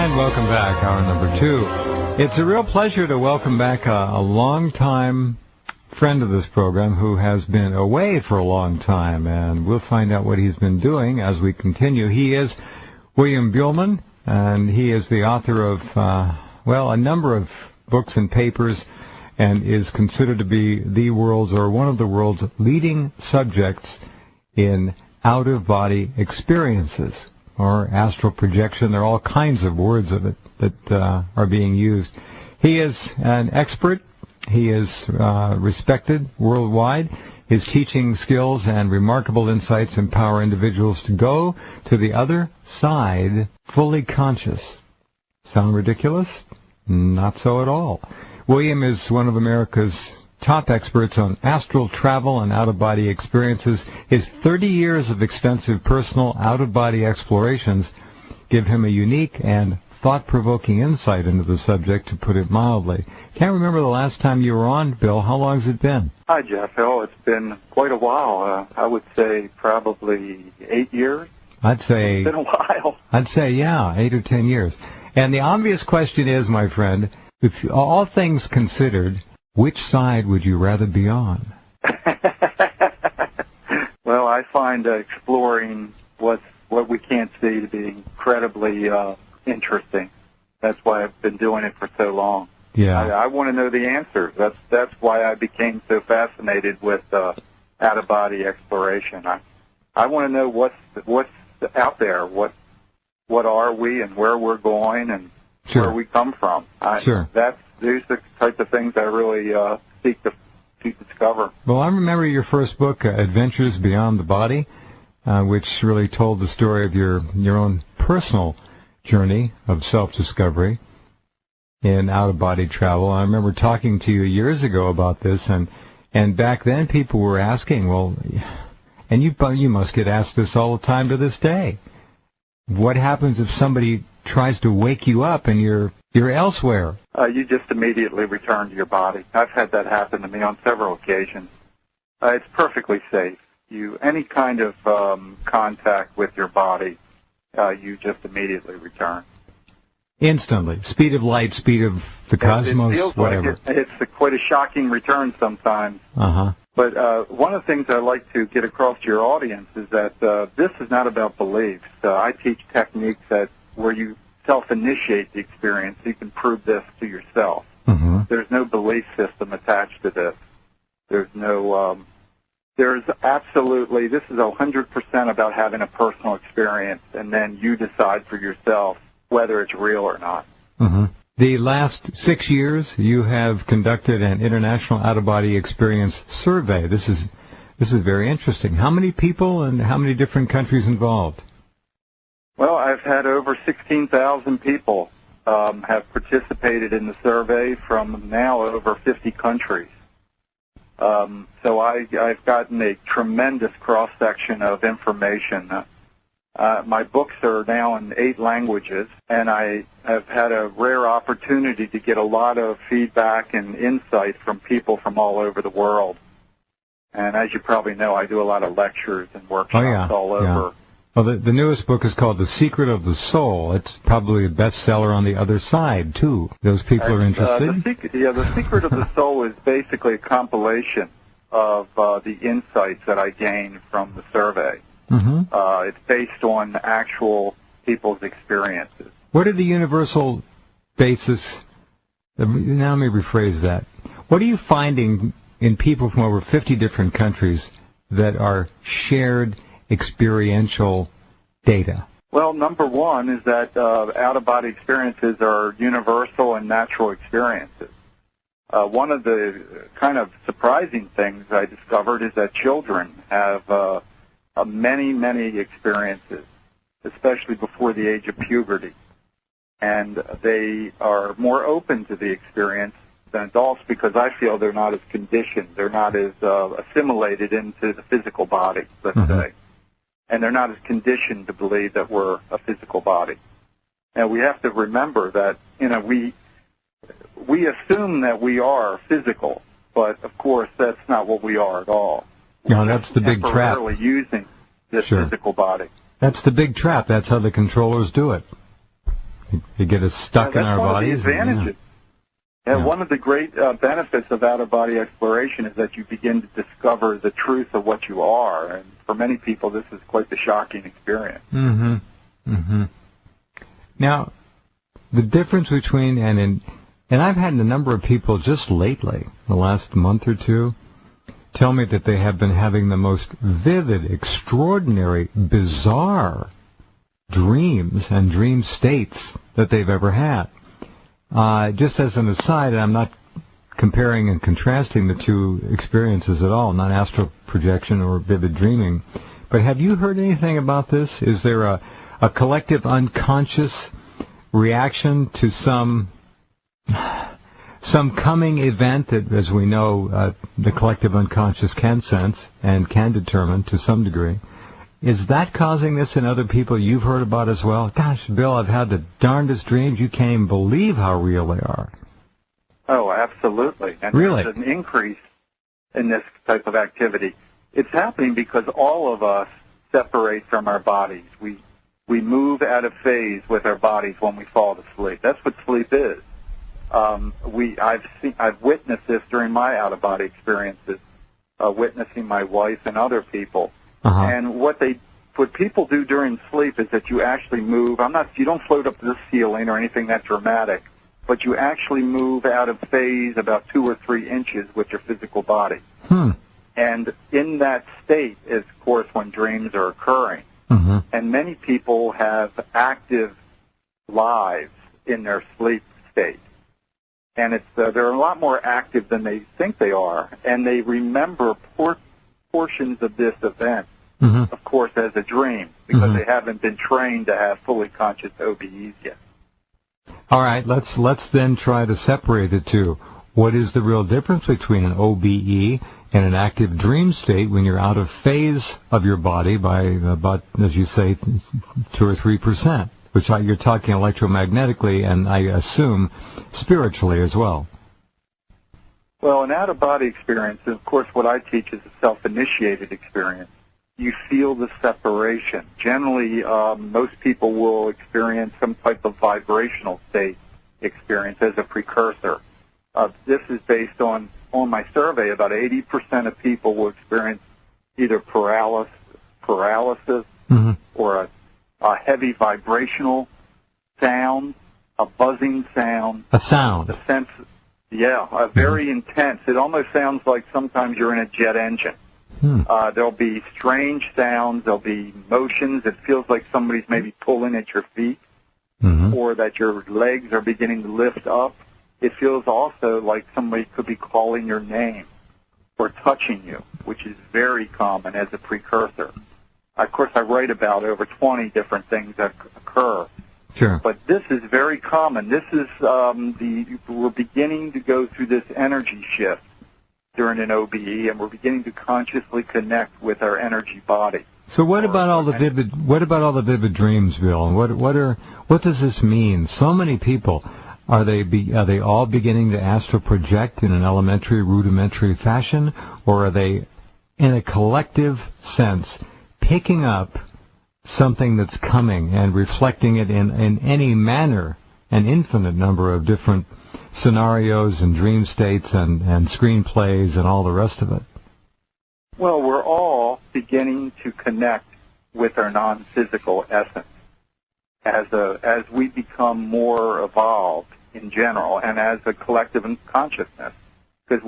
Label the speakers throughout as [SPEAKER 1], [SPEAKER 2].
[SPEAKER 1] And welcome back, hour number 2. It's a real pleasure to welcome back a long-time friend of this program who has been away for a long time, and we'll find out what he's been doing as we continue. He is William Buhlman, and he is the author of, a number of books and papers, and is considered to be the world's, or one of the world's, leading subjects in out-of-body experiences, or astral projection. There are all kinds of words of it that are being used. He is an expert. He is respected worldwide. His teaching skills and remarkable insights empower individuals to go to the other side fully conscious. Sound ridiculous? Not so at all. William is one of America's top experts on astral travel and out-of-body experiences. His 30 years of extensive personal out-of-body explorations give him a unique and thought-provoking insight into the subject, to put it mildly. Can't remember the last time you were on, Bill. How long has it been?
[SPEAKER 2] Hi, Jeff. Oh, it's been quite a while. I would say probably 8 years.
[SPEAKER 1] I'd say...
[SPEAKER 2] It's been a while.
[SPEAKER 1] I'd say, yeah, 8 or 10 years. And the obvious question is, my friend, if all things considered, which side would you rather be on?
[SPEAKER 2] Well, I find exploring what we can't see to be incredibly interesting. That's why I've been doing it for so long.
[SPEAKER 1] Yeah.
[SPEAKER 2] I want to know the answers. That's why I became so fascinated with out-of-body exploration. I want to know what's out there. What are we, and where we're going, and
[SPEAKER 1] Sure.
[SPEAKER 2] where we come from.
[SPEAKER 1] Sure.
[SPEAKER 2] These are the types of things I really seek to discover.
[SPEAKER 1] Well, I remember your first book, Adventures Beyond the Body, which really told the story of your own personal journey of self-discovery in out-of-body travel. I remember talking to you years ago about this, and back then people were asking, well, and you must get asked this all the time to this day, what happens if somebody tries to wake you up and you're elsewhere?
[SPEAKER 2] You just immediately return to your body. I've had that happen to me on several occasions. It's perfectly safe. Any kind of contact with your body, you just immediately return.
[SPEAKER 1] Instantly. Speed of light, speed of the cosmos,
[SPEAKER 2] it feels
[SPEAKER 1] whatever.
[SPEAKER 2] Like it's quite a shocking return sometimes.
[SPEAKER 1] Uh-huh.
[SPEAKER 2] But one of the things I like to get across to your audience is that this is not about beliefs. I teach techniques where you self-initiate the experience. You can prove this to yourself.
[SPEAKER 1] Mm-hmm.
[SPEAKER 2] There's no belief system attached to this. There's no... There's absolutely... This is 100% about having a personal experience, and then you decide for yourself whether it's real or not.
[SPEAKER 1] Mm-hmm. The last 6 years, you have conducted an international out-of-body experience survey. This is very interesting. How many people and how many different countries involved?
[SPEAKER 2] Well, I've had over 16,000 people have participated in the survey from now over 50 countries. So I've gotten a tremendous cross-section of information. My books are now in 8 languages, and I have had a rare opportunity to get a lot of feedback and insight from people from all over the world. And as you probably know, I do a lot of lectures and workshops all over.
[SPEAKER 1] Yeah. Well, the newest book is called The Secret of the Soul. It's probably a bestseller on the other side, too. Those people are interested?
[SPEAKER 2] The Secret of the Soul is basically a compilation of the insights that I gained from the survey.
[SPEAKER 1] Mm-hmm.
[SPEAKER 2] It's based on actual people's experiences.
[SPEAKER 1] What are the universal basis? Now let me rephrase that. What are you finding in people from over 50 different countries that are shared experiential data?
[SPEAKER 2] Well, number one is that out-of-body experiences are universal and natural experiences. One of the kind of surprising things I discovered is that children have many, many experiences, especially before the age of puberty. And they are more open to the experience than adults because I feel they're not as conditioned. They're not as assimilated into the physical body, let's say. And they're not as conditioned to believe that we're a physical body. And we have to remember that, we assume that we are physical, but of course that's not what we are at all.
[SPEAKER 1] No, that's the big trap.
[SPEAKER 2] Temporarily using this physical body.
[SPEAKER 1] That's the big trap. That's how the controllers do it. They get us stuck in our bodies.
[SPEAKER 2] That's one of the advantages. And one of the great benefits of out-of-body exploration is that you begin to discover the truth of what you are. And for many people, this is quite the shocking experience.
[SPEAKER 1] Mm-hmm. Mm-hmm. Now, the difference between, and I've had a number of people just lately, the last month or two, tell me that they have been having the most vivid, extraordinary, bizarre dreams and dream states that they've ever had. Just as an aside, and I'm not comparing and contrasting the two experiences at all, not astral projection or vivid dreaming, but have you heard anything about this? Is there a collective unconscious reaction to some coming event that, as we know, the collective unconscious can sense and can determine to some degree? Is that causing this in other people you've heard about as well? Gosh, Bill, I've had the darndest dreams. You can't even believe how real they are.
[SPEAKER 2] Oh, absolutely. And
[SPEAKER 1] really?
[SPEAKER 2] There's an increase in this type of activity. It's happening because all of us separate from our bodies. We move out of phase with our bodies when we fall to sleep. That's what sleep is. I've witnessed this during my out-of-body experiences, witnessing my wife and other people. And what people do during sleep is that you actually move. You don't float up to the ceiling or anything that dramatic, but you actually move out of phase about 2 or 3 inches with your physical body. And in that state is, of course, when dreams are occurring. And many people have active lives in their sleep state. And they're a lot more active than they think they are. And they remember portions of this event, of course, as a dream, because they haven't been trained to have fully conscious OBEs yet.
[SPEAKER 1] All right, let's then try to separate the two. What is the real difference between an OBE and an active dream state when you're out of phase of your body by about, as you say, 2 or 3%, which you're talking electromagnetically and I assume spiritually as well?
[SPEAKER 2] Well, an out-of-body experience, of course, what I teach is a self-initiated experience. You feel the separation. Generally, most people will experience some type of vibrational state experience as a precursor. This is based on my survey. About 80% of people will experience either paralysis or a heavy vibrational sound, a buzzing sound.
[SPEAKER 1] A sound.
[SPEAKER 2] A sense, very intense. It almost sounds like sometimes you're in a jet engine. There'll be strange sounds. There'll be motions. It feels like somebody's maybe pulling at your feet or that your legs are beginning to lift up. It feels also like somebody could be calling your name or touching you, which is very common as a precursor. Of course, I write about over 20 different things that occur.
[SPEAKER 1] Sure.
[SPEAKER 2] But this is very common. This is we're beginning to go through this energy shift during an OBE, and we're beginning to consciously connect with our energy body.
[SPEAKER 1] So what about all the vivid dreams, Bill? What does this mean? So many people, are they all beginning to astral project in an elementary, rudimentary fashion, or are they, in a collective sense, picking up something that's coming and reflecting it in any manner, an infinite number of different scenarios and dream states and screenplays and all the rest of it?
[SPEAKER 2] Well, we're all beginning to connect with our non-physical essence as we become more evolved in general and as a collective consciousness. Because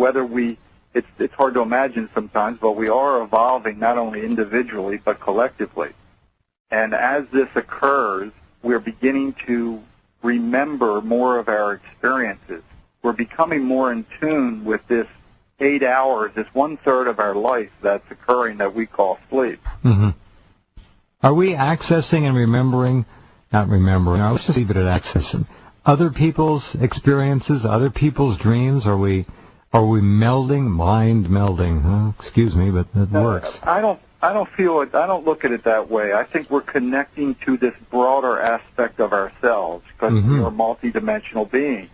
[SPEAKER 2] it's hard to imagine sometimes, but we are evolving not only individually but collectively. And as this occurs, we're beginning to remember more of our experiences. We're becoming more in tune with this 8 hours, this 1/3 of our life that's occurring that we call sleep.
[SPEAKER 1] Are we accessing and remembering, not remembering, let's just leave it at accessing, other people's experiences, other people's dreams? Are we melding, mind melding? Excuse me, but it works.
[SPEAKER 2] I don't feel it. I don't look at it that way. I think we're connecting to this broader aspect of ourselves because we are multidimensional beings,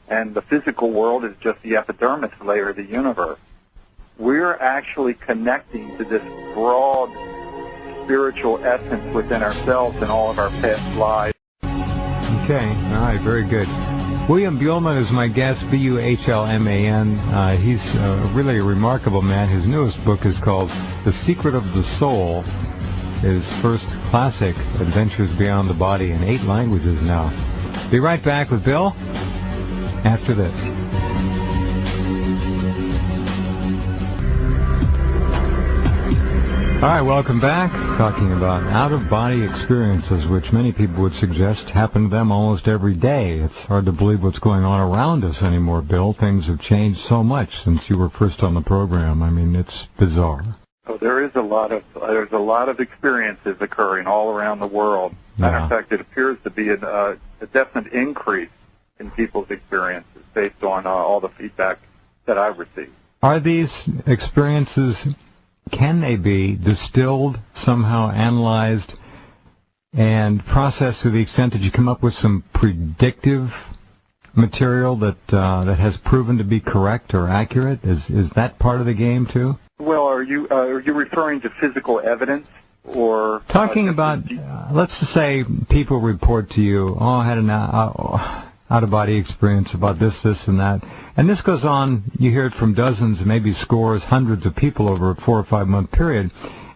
[SPEAKER 2] and the physical world is just the epidermis layer of the universe. We're actually connecting to this broad spiritual essence within ourselves and all of our past lives.
[SPEAKER 1] Okay. All right. Very good. William Buhlman is my guest, B-U-H-L-M-A-N. He's really a remarkable man. His newest book is called The Secret of the Soul. His first classic, Adventures Beyond the Body, in 8 languages now. Be right back with Bill after this. All right, welcome back. Talking about out-of-body experiences, which many people would suggest happen to them almost every day. It's hard to believe what's going on around us anymore, Bill. Things have changed so much since you were first on the program. I mean, it's bizarre.
[SPEAKER 2] Oh, there's a lot of experiences occurring all around the world. Matter of fact, it appears to be a definite increase in people's experiences based on all the feedback that I've received.
[SPEAKER 1] Are these experiences, can they be distilled, somehow analyzed, and processed to the extent that you come up with some predictive material that has proven to be correct or accurate? Is that part of the game too?
[SPEAKER 2] Well, are you referring to physical evidence, or
[SPEAKER 1] talking about? Let's just say people report to you, "Oh, I had an out-of-body experience about this, and that," and this goes on. You hear it from dozens, maybe scores, hundreds of people over a 4 or 5 month period,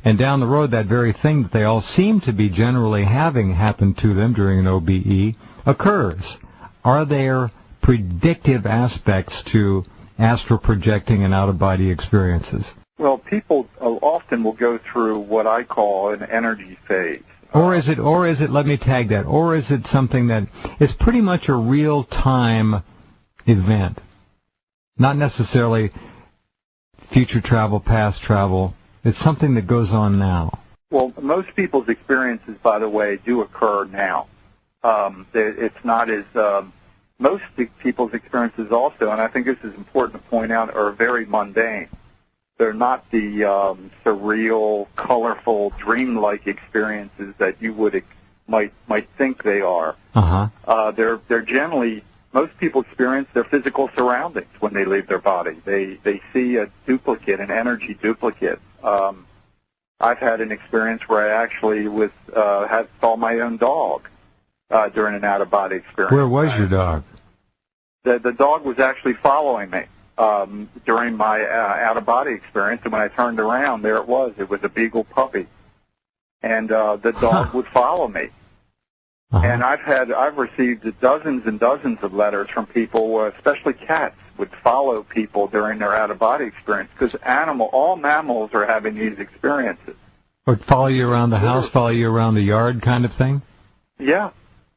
[SPEAKER 1] and down the road, that very thing that they all seem to be generally having happen to them during an OBE occurs. Are there predictive aspects to astral projecting and out-of-body experiences?
[SPEAKER 2] Well, people often will go through what I call an energy phase.
[SPEAKER 1] Or is it, let me tag that, or is it something that is pretty much a real-time event? Not necessarily future travel, past travel. It's something that goes on now.
[SPEAKER 2] Well, most people's experiences, by the way, do occur now. It's not as... most people's experiences also, and I think this is important to point out, are very mundane. They're not the surreal, colorful, dreamlike experiences that you might think they are. They're generally, most people experience their physical surroundings when they leave their body. They see a duplicate, an energy duplicate. I've had an experience where I actually saw my own dog during an out-of-body experience.
[SPEAKER 1] Where was your dog?
[SPEAKER 2] The dog was actually following me during my out-of-body experience, and when I turned around, there it was. It was a beagle puppy, and the dog would follow me. And I've received dozens and dozens of letters from people, especially cats, would follow people during their out-of-body experience, because all mammals are having these experiences.
[SPEAKER 1] Would follow you around the house, follow you around the yard, kind of thing?
[SPEAKER 2] Yeah.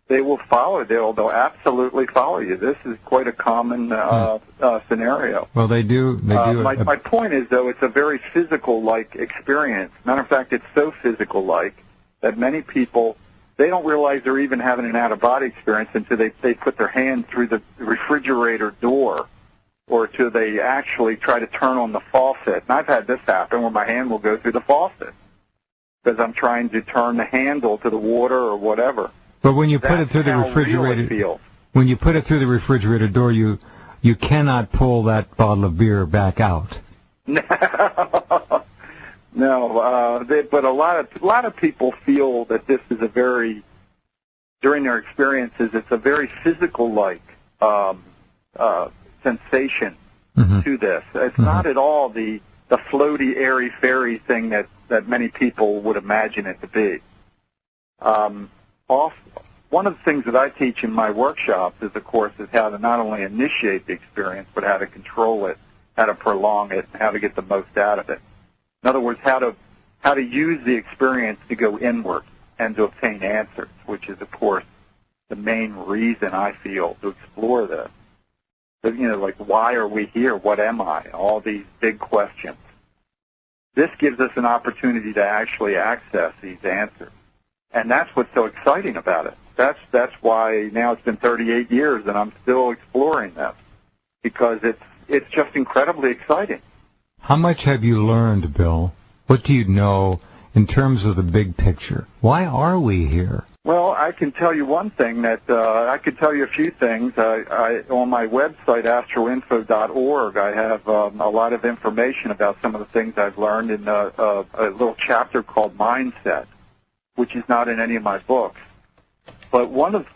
[SPEAKER 2] They will follow. They'll absolutely follow you. This is quite a common scenario.
[SPEAKER 1] Well, they do.
[SPEAKER 2] My point is, though, it's a very physical-like experience. Matter of fact, it's so physical-like that many people, they don't realize they're even having an out-of-body experience until they put their hand through the refrigerator door, or till they actually try to turn on the faucet. And I've had this happen where my hand will go through the faucet because I'm trying to turn the handle to the water or whatever.
[SPEAKER 1] But when you put it through the refrigerator, when you put it through the refrigerator door, you cannot pull that bottle of beer back out.
[SPEAKER 2] No, but a lot of people feel that this is during their experiences, it's a very physical-like sensation to this. It's not at all the floaty, airy-fairy thing that many people would imagine it to be. One of the things that I teach in my workshops is, of course, is how to not only initiate the experience, but how to control it, how to prolong it, and how to get the most out of it. In other words, how to use the experience to go inward and to obtain answers, which is, of course, the main reason I feel to explore this. Like, why are we here? What am I? All these big questions. This gives us an opportunity to actually access these answers. And that's what's so exciting about it. That's why now it's been 38 years and I'm still exploring this, because it's just incredibly exciting.
[SPEAKER 1] How much have you learned, Bill? What do you know in terms of the big picture? Why are we here?
[SPEAKER 2] Well, I can tell you one thing that I could tell you a few things. On my website, astralinfo.org, I have a lot of information about some of the things I've learned in a little chapter called Mindset, which is not in any of my books. But one of the